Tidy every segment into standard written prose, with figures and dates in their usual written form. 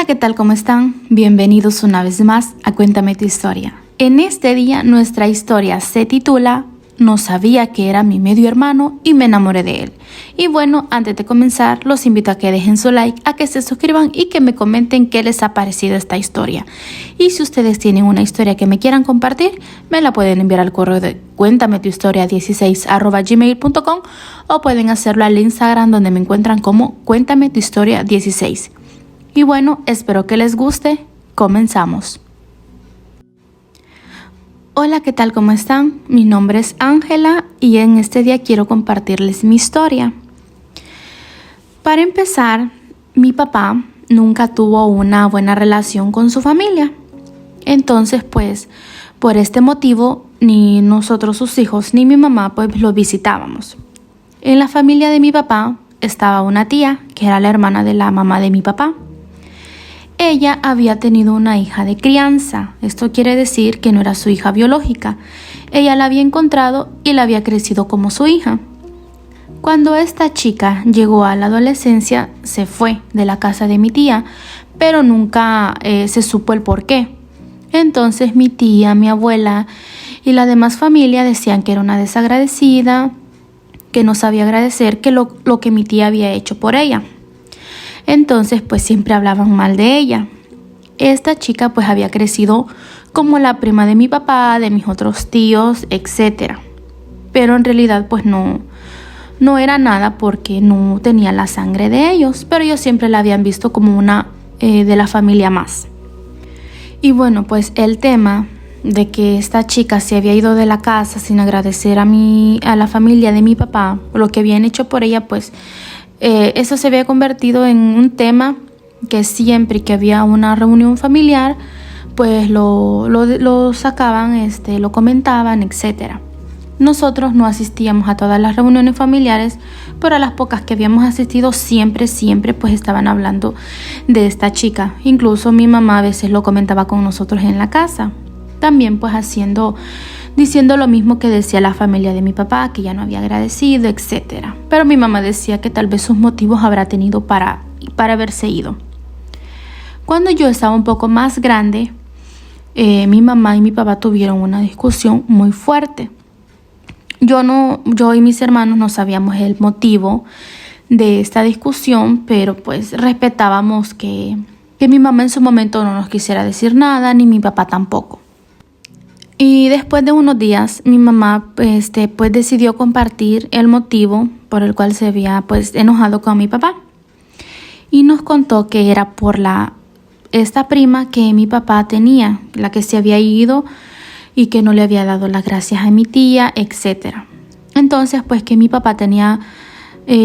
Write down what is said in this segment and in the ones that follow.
Hola, ¿qué tal? ¿Cómo están? Bienvenidos una vez más a Cuéntame tu historia. En este día nuestra historia se titula No sabía que era mi medio hermano y me enamoré de él. Y bueno, antes de comenzar, los invito a que dejen su like, a que se suscriban y que me comenten qué les ha parecido esta historia. Y si ustedes tienen una historia que me quieran compartir, me la pueden enviar al correo de cuéntametuhistoria16@gmail.com o pueden hacerlo al Instagram donde me encuentran como Cuéntame tu historia 16. Y bueno, espero que les guste. Comenzamos. Hola, ¿qué tal? ¿Cómo están? Mi nombre es Ángela y en este día quiero compartirles mi historia. Para empezar, mi papá nunca tuvo una buena relación con su familia. Entonces, pues, por este motivo, ni nosotros sus hijos ni mi mamá, pues, lo visitábamos. En la familia de mi papá estaba una tía, que era la hermana de la mamá de mi papá. Ella había tenido una hija de crianza. Esto quiere decir que no era su hija biológica. Ella la había encontrado y la había crecido como su hija. Cuando esta chica llegó a la adolescencia, se fue de la casa de mi tía, pero nunca se supo el por qué. Entonces mi tía, mi abuela y la demás familia decían que era una desagradecida, que no sabía agradecer que lo que mi tía había hecho por ella. Entonces, pues siempre hablaban mal de ella. Esta chica pues había crecido como la prima de mi papá, de mis otros tíos, etc. Pero en realidad pues no era nada porque no tenía la sangre de ellos, pero ellos siempre la habían visto como una de la familia más. Y bueno, pues el tema de que esta chica se había ido de la casa sin agradecer a la familia de mi papá, lo que habían hecho por ella, pues eso se había convertido en un tema que siempre que había una reunión familiar, pues lo sacaban, lo comentaban, etc. Nosotros no asistíamos a todas las reuniones familiares, pero a las pocas que habíamos asistido siempre, pues estaban hablando de esta chica. Incluso mi mamá a veces lo comentaba con nosotros en la casa. También pues diciendo lo mismo que decía la familia de mi papá, que ya no había agradecido, etc. Pero mi mamá decía que tal vez sus motivos habrá tenido para haberse ido. Cuando yo estaba un poco más grande, mi mamá y mi papá tuvieron una discusión muy fuerte. Yo y mis hermanos no sabíamos el motivo de esta discusión, pero pues respetábamos que mi mamá en su momento no nos quisiera decir nada, ni mi papá tampoco. Y después de unos días, mi mamá pues decidió compartir el motivo por el cual se había pues enojado con mi papá. Y nos contó que era por esta prima que mi papá tenía, la que se había ido y que no le había dado las gracias a mi tía, etc. Entonces pues que mi papá tenía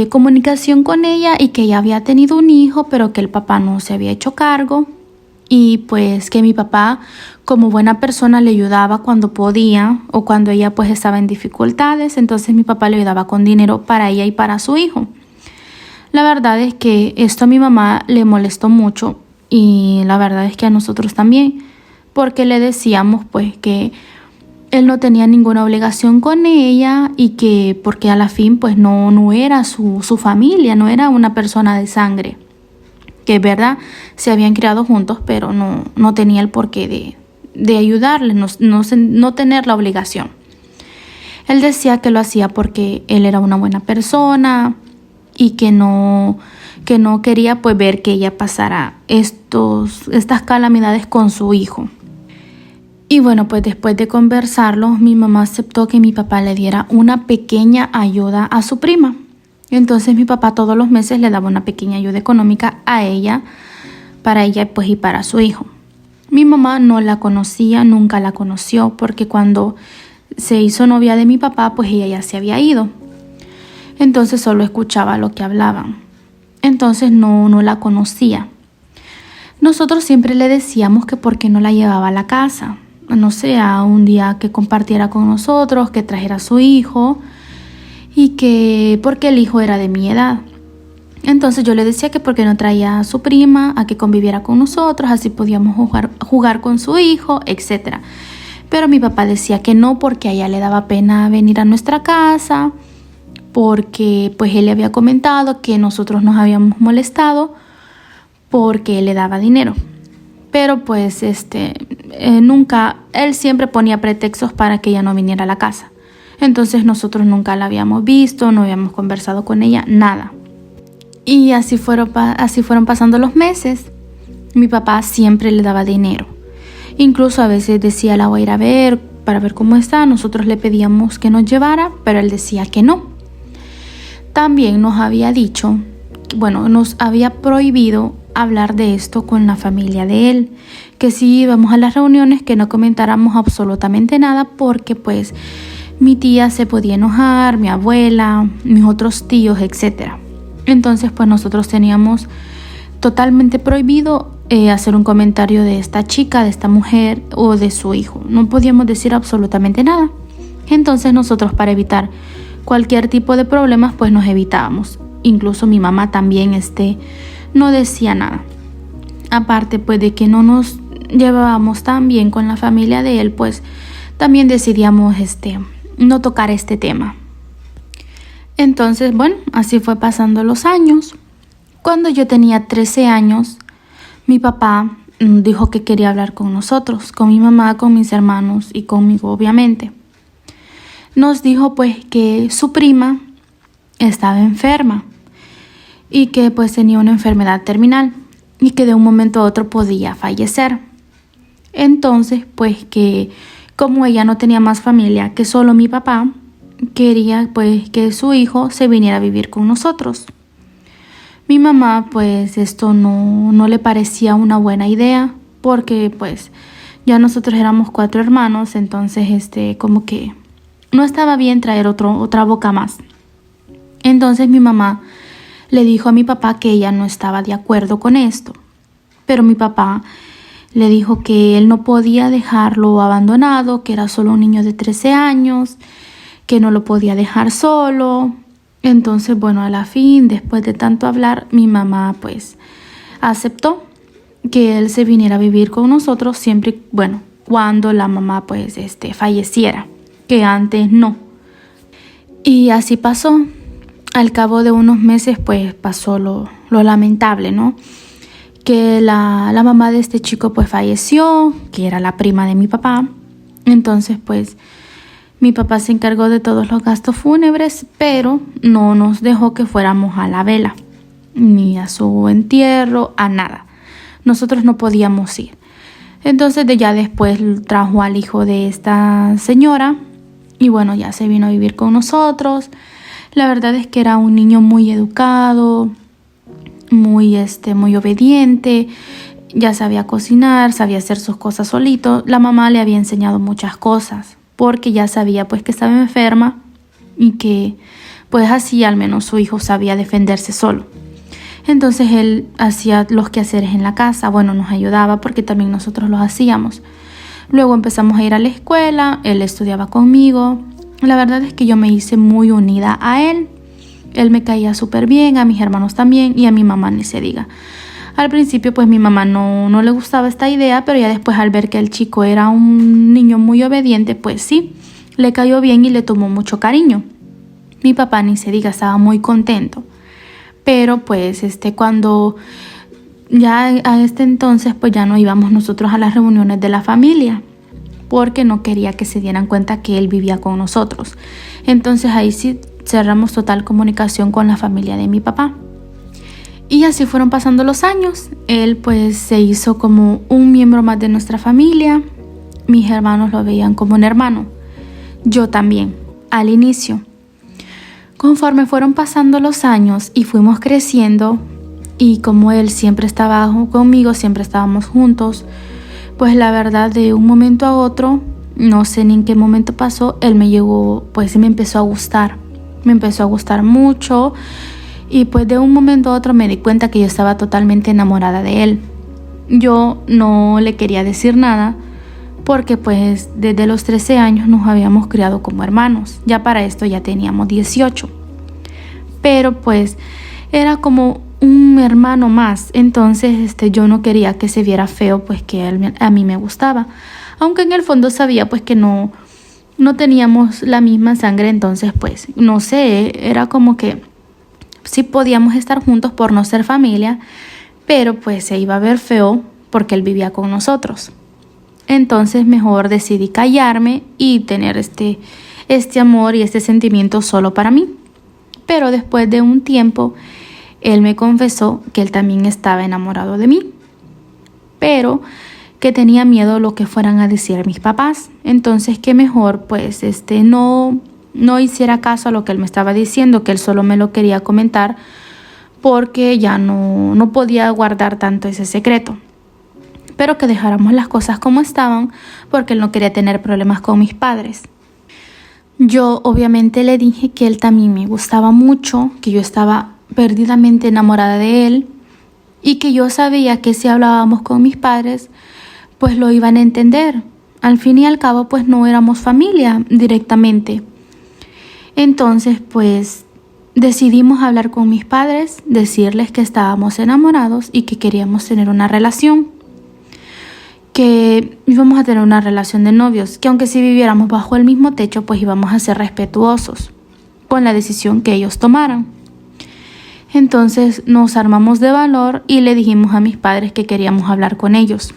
comunicación con ella y que ella había tenido un hijo, pero que el papá no se había hecho cargo. Y pues que mi papá como buena persona le ayudaba cuando podía o cuando ella pues estaba en dificultades. Entonces mi papá le ayudaba con dinero para ella y para su hijo. La verdad es que esto a mi mamá le molestó mucho y la verdad es que a nosotros también, porque le decíamos pues que él no tenía ninguna obligación con ella y que porque a la fin pues no era su familia, no era una persona de sangre. Que es verdad, se habían criado juntos, pero no tenía el porqué de ayudarle, no tener la obligación. Él decía que lo hacía porque él era una buena persona y que no quería pues ver que ella pasara estas calamidades con su hijo. Y bueno, pues después de conversarlo, mi mamá aceptó que mi papá le diera una pequeña ayuda a su prima. Entonces mi papá todos los meses le daba una pequeña ayuda económica a ella, para ella pues y para su hijo. Mi mamá no la conocía, nunca la conoció, porque cuando se hizo novia de mi papá, pues ella ya se había ido. Entonces solo escuchaba lo que hablaban. Entonces no la conocía. Nosotros siempre le decíamos que por qué no la llevaba a la casa. No sé, a un día que compartiera con nosotros, que trajera a su hijo. Y que porque el hijo era de mi edad. Entonces yo le decía que porque no traía a su prima a que conviviera con nosotros, así podíamos jugar con su hijo, etc. Pero mi papá decía que no, porque a ella le daba pena venir a nuestra casa, porque pues él le había comentado que nosotros nos habíamos molestado porque él le daba dinero. Pero pues nunca, él siempre ponía pretextos para que ella no viniera a la casa. Entonces nosotros nunca la habíamos visto, no habíamos conversado con ella, nada. Y así fueron pasando los meses. Mi papá siempre le daba dinero. Incluso a veces decía, la voy a ir a ver para ver cómo está. Nosotros le pedíamos que nos llevara, pero él decía que no. También nos había dicho, nos había prohibido hablar de esto con la familia de él, que si íbamos a las reuniones que no comentáramos absolutamente nada porque pues mi tía se podía enojar, mi abuela, mis otros tíos, etc. Entonces pues nosotros teníamos totalmente prohibido hacer un comentario de esta chica, de esta mujer o de su hijo. No podíamos decir absolutamente nada. Entonces nosotros, para evitar cualquier tipo de problemas, pues nos evitábamos. Incluso mi mamá también no decía nada. Aparte pues de que no nos llevábamos tan bien con la familia de él, pues también decidíamos no tocar este tema. Entonces así fue pasando los años. Cuando yo tenía 13 años, mi papá dijo que quería hablar con nosotros, con mi mamá, con mis hermanos y conmigo, obviamente. Nos dijo pues que su prima estaba enferma y que pues tenía una enfermedad terminal y que de un momento a otro podía fallecer. Entonces pues que como ella no tenía más familia que solo mi papá, quería pues que su hijo se viniera a vivir con nosotros. Mi mamá pues esto no le parecía una buena idea porque pues ya nosotros éramos 4 hermanos, entonces como que no estaba bien traer otra boca más. Entonces mi mamá le dijo a mi papá que ella no estaba de acuerdo con esto, pero mi papá le dijo que él no podía dejarlo abandonado, que era solo un niño de 13 años, que no lo podía dejar solo. Entonces, a la fin, después de tanto hablar, mi mamá pues aceptó que él se viniera a vivir con nosotros siempre, cuando la mamá pues falleciera, que antes no. Y así pasó. Al cabo de unos meses pues pasó lo lamentable, ¿no? Que la mamá de este chico pues falleció, que era la prima de mi papá. Entonces pues mi papá se encargó de todos los gastos fúnebres, pero no nos dejó que fuéramos a la vela, ni a su entierro, a nada. Nosotros no podíamos ir. Entonces ya después trajo al hijo de esta señora y ya se vino a vivir con nosotros. La verdad es que era un niño muy educado, muy obediente, ya sabía cocinar, sabía hacer sus cosas solito. La mamá le había enseñado muchas cosas, porque ya sabía pues que estaba enferma y que pues así al menos su hijo sabía defenderse solo. Entonces él hacía los quehaceres en la casa, nos ayudaba porque también nosotros los hacíamos. Luego empezamos a ir a la escuela, él estudiaba conmigo. La verdad es que yo me hice muy unida a él. Él me caía súper bien, a mis hermanos también y a mi mamá ni se diga. Al principio pues mi mamá no le gustaba esta idea, pero ya después al ver que el chico era un niño muy obediente, pues sí, le cayó bien y le tomó mucho cariño. Mi papá ni se diga, estaba muy contento. Pero pues cuando ya a entonces pues ya no íbamos nosotros a las reuniones de la familia, porque no quería que se dieran cuenta que él vivía con nosotros. Entonces ahí sí cerramos total comunicación con la familia de mi papá. Y así fueron pasando los años. Él pues se hizo como un miembro más de nuestra familia. Mis hermanos lo veían como un hermano. Yo también, al inicio. Conforme fueron pasando los años y fuimos creciendo, y como él siempre estaba conmigo, siempre estábamos juntos, pues la verdad de un momento a otro, no sé ni en qué momento pasó, él me llegó, pues me empezó a gustar. Me empezó a gustar mucho. Y pues de un momento a otro me di cuenta que yo estaba totalmente enamorada de él. Yo no le quería decir nada porque pues desde los 13 años nos habíamos criado como hermanos. Ya para esto ya teníamos 18. Pero pues era como un hermano más. Entonces yo no quería que se viera feo pues que él, a mí me gustaba. Aunque en el fondo sabía pues que no teníamos la misma sangre. Entonces pues no sé, era como que sí podíamos estar juntos por no ser familia, pero pues se iba a ver feo porque él vivía con nosotros. Entonces mejor decidí callarme y tener este amor y este sentimiento solo para mí. Pero después de un tiempo, él me confesó que él también estaba enamorado de mí, pero que tenía miedo lo que fueran a decir mis papás. Entonces que mejor pues no hiciera caso a lo que él me estaba diciendo, que él solo me lo quería comentar porque ya no podía guardar tanto ese secreto. Pero que dejáramos las cosas como estaban porque él no quería tener problemas con mis padres. Yo obviamente le dije que él también me gustaba mucho, que yo estaba perdidamente enamorada de él y que yo sabía que si hablábamos con mis padres, pues lo iban a entender. Al fin y al cabo, pues no éramos familia directamente. Entonces, pues decidimos hablar con mis padres, decirles que estábamos enamorados y que queríamos tener una relación, que íbamos a tener una relación de novios, que aunque si viviéramos bajo el mismo techo, pues íbamos a ser respetuosos con la decisión que ellos tomaran. Entonces nos armamos de valor y le dijimos a mis padres que queríamos hablar con ellos.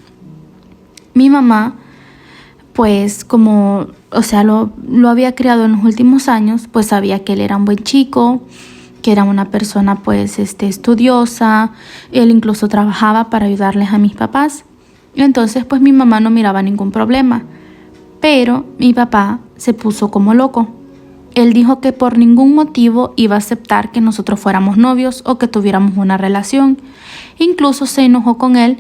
Mi mamá, pues como, lo había criado en los últimos años, pues sabía que él era un buen chico, que era una persona pues estudiosa, él incluso trabajaba para ayudarles a mis papás. Entonces pues mi mamá no miraba ningún problema, pero mi papá se puso como loco. Él dijo que por ningún motivo iba a aceptar que nosotros fuéramos novios o que tuviéramos una relación. Incluso se enojó con él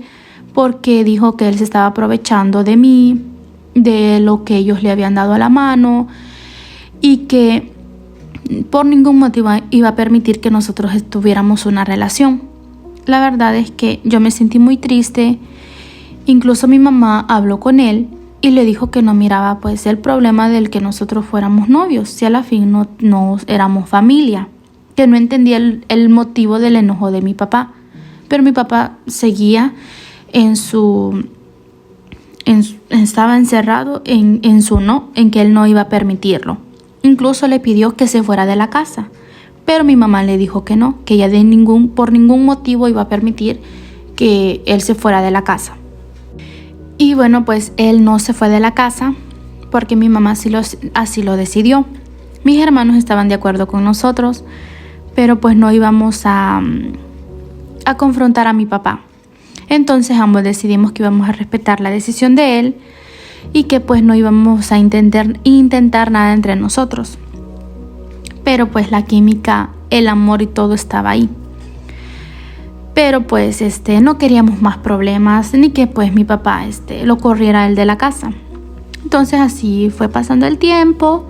porque dijo que él se estaba aprovechando de mí, de lo que ellos le habían dado a la mano y que por ningún motivo iba a permitir que nosotros tuviéramos una relación. La verdad es que yo me sentí muy triste. Incluso mi mamá habló con él y le dijo que no miraba pues el problema del que nosotros fuéramos novios, si a la fin no éramos familia, que no entendía el motivo del enojo de mi papá. Pero mi papá seguía estaba encerrado en su no, en que él no iba a permitirlo. Incluso le pidió que se fuera de la casa, pero mi mamá le dijo que no, que ella por ningún motivo iba a permitir que él se fuera de la casa. Y bueno, pues él no se fue de la casa porque mi mamá así lo decidió. Mis hermanos estaban de acuerdo con nosotros, pero pues no íbamos a confrontar a mi papá. Entonces ambos decidimos que íbamos a respetar la decisión de él y que pues no íbamos a intentar nada entre nosotros. Pero pues la química, el amor y todo estaba ahí. Pero pues no queríamos más problemas ni que pues mi papá lo corriera él de la casa. Entonces así fue pasando el tiempo.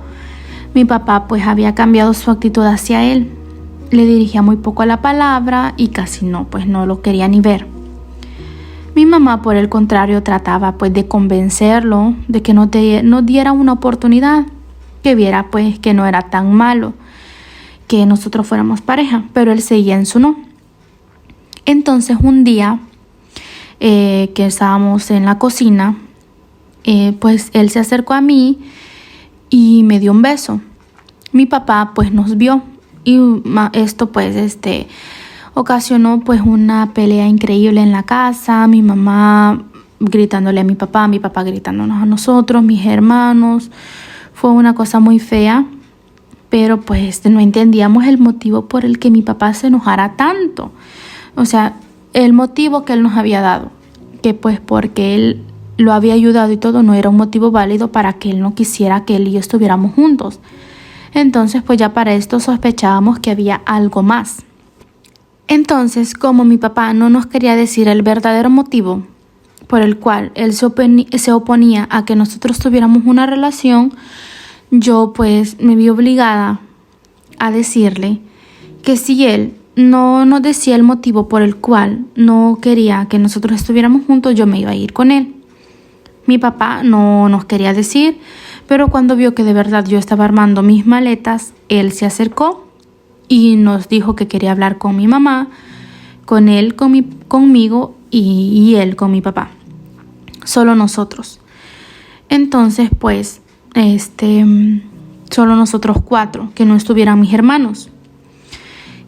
Mi papá pues había cambiado su actitud hacia él. Le dirigía muy poco a la palabra y casi no lo quería ni ver. Mi mamá por el contrario trataba pues de convencerlo de que nos diera una oportunidad, que viera pues que no era tan malo que nosotros fuéramos pareja, pero él seguía en su no. Entonces un día que estábamos en la cocina, pues él se acercó a mí y me dio un beso. Mi papá pues nos vio y esto pues ocasionó pues una pelea increíble en la casa. Mi mamá gritándole a mi papá gritándonos a nosotros, mis hermanos. Fue una cosa muy fea, pero pues no entendíamos el motivo por el que mi papá se enojara tanto. O sea, el motivo que él nos había dado, que pues porque él lo había ayudado y todo, no era un motivo válido para que él no quisiera que él y yo estuviéramos juntos. Entonces pues ya para esto sospechábamos que había algo más. Entonces, como mi papá no nos quería decir el verdadero motivo por el cual él se oponía a que nosotros tuviéramos una relación, yo pues me vi obligada a decirle que si él no nos decía el motivo por el cual no quería que nosotros estuviéramos juntos, yo me iba a ir con él. Mi papá no nos quería decir, pero cuando vio que de verdad yo estaba armando mis maletas, él se acercó y nos dijo que quería hablar con mi mamá, con él, conmigo y él con mi papá. Solo nosotros. Entonces, pues, solo nosotros 4, que no estuvieran mis hermanos.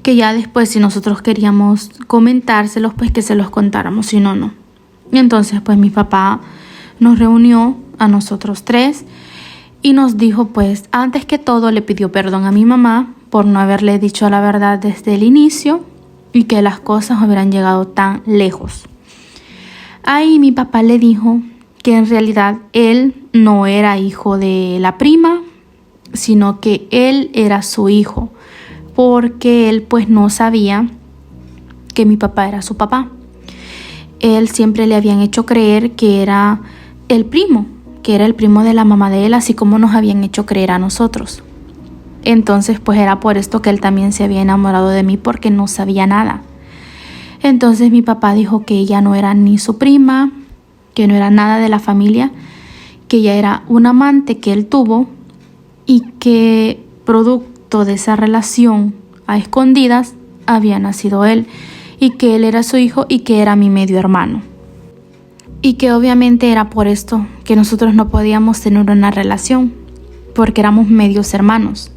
que ya después si nosotros queríamos comentárselos, pues que se los contáramos, si no, no. Y entonces pues mi papá nos reunió a nosotros tres y nos dijo, pues antes que todo le pidió perdón a mi mamá por no haberle dicho la verdad desde el inicio y que las cosas hubieran llegado tan lejos. Ahí mi papá le dijo que en realidad él no era hijo de la prima, sino que él era su hijo, porque él pues no sabía que mi papá era su papá. Él siempre le habían hecho creer que era el primo de la mamá de él, así como nos habían hecho creer a nosotros. Entonces pues era por esto que él también se había enamorado de mí, porque no sabía nada. Entonces mi papá dijo que ella no era ni su prima, que no era nada de la familia, que ella era un amante que él tuvo y que producto de esa relación a escondidas había nacido él, y que él era su hijo y que era mi medio hermano. Y que obviamente era por esto que nosotros no podíamos tener una relación, porque éramos medios hermanos.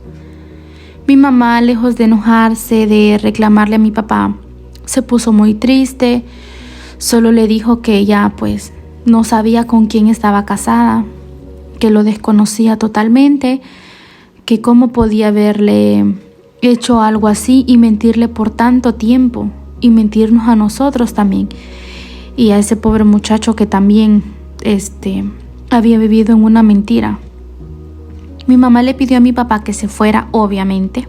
Mi mamá, lejos de enojarse, de reclamarle a mi papá, se puso muy triste. Solo le dijo que ella pues no sabía con quién estaba casada, que lo desconocía totalmente, que cómo podía haberle hecho algo así y mentirle por tanto tiempo y mentirnos a nosotros también y a ese pobre muchacho que también había vivido en una mentira. Mi mamá le pidió a mi papá que se fuera, obviamente,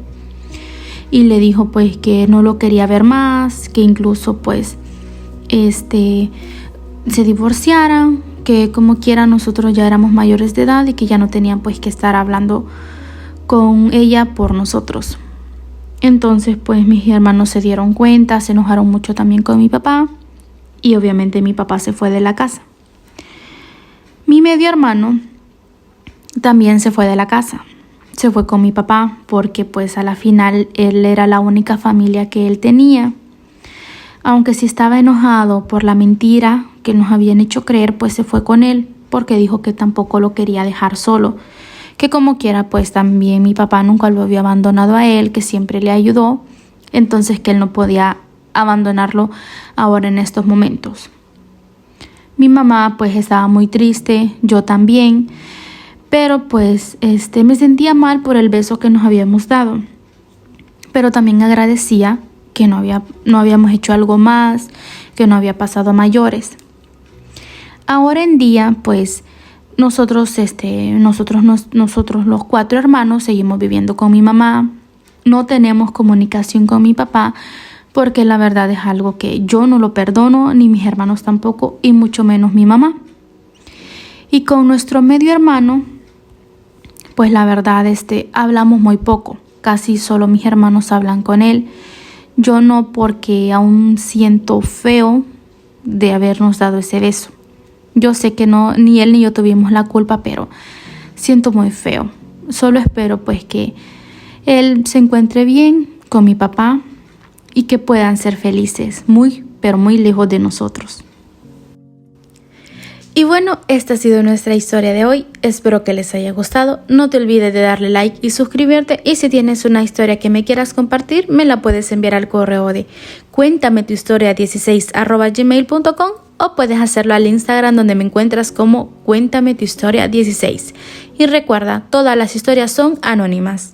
y le dijo pues que no lo quería ver más, que incluso pues se divorciaran, que como quiera nosotros ya éramos mayores de edad y que ya no tenían pues que estar hablando con ella por nosotros. Entonces pues mis hermanos se dieron cuenta, se enojaron mucho también con mi papá y obviamente mi papá se fue de la casa. Mi medio hermano también se fue de la casa, se fue con mi papá porque pues a la final él era la única familia que él tenía. Aunque sí estaba enojado por la mentira que nos habían hecho creer, pues se fue con él porque dijo que tampoco lo quería dejar solo, que como quiera pues también mi papá nunca lo había abandonado a él, que siempre le ayudó, entonces que él no podía abandonarlo ahora en estos momentos. Mi mamá pues estaba muy triste, yo también, pero pues me sentía mal por el beso que nos habíamos dado, pero también agradecía que no habíamos hecho algo más, que no había pasado a mayores. Ahora en día pues nosotros los 4 hermanos seguimos viviendo con mi mamá. No tenemos comunicación con mi papá porque la verdad es algo que yo no lo perdono, ni mis hermanos tampoco, y mucho menos mi mamá. Y con nuestro medio hermano, pues la verdad hablamos muy poco. Casi solo mis hermanos hablan con él. Yo no, porque aún siento feo de habernos dado ese beso. Yo sé que no, ni él ni yo tuvimos la culpa, pero siento muy feo. Solo espero pues que él se encuentre bien con mi papá y que puedan ser felices, muy, pero muy lejos de nosotros. Y bueno, esta ha sido nuestra historia de hoy. Espero que les haya gustado. No te olvides de darle like y suscribirte. Y si tienes una historia que me quieras compartir, me la puedes enviar al correo de cuéntametuhistoria16@gmail.com o puedes hacerlo al Instagram, donde me encuentras como Cuéntame tu historia 16. Y recuerda, todas las historias son anónimas.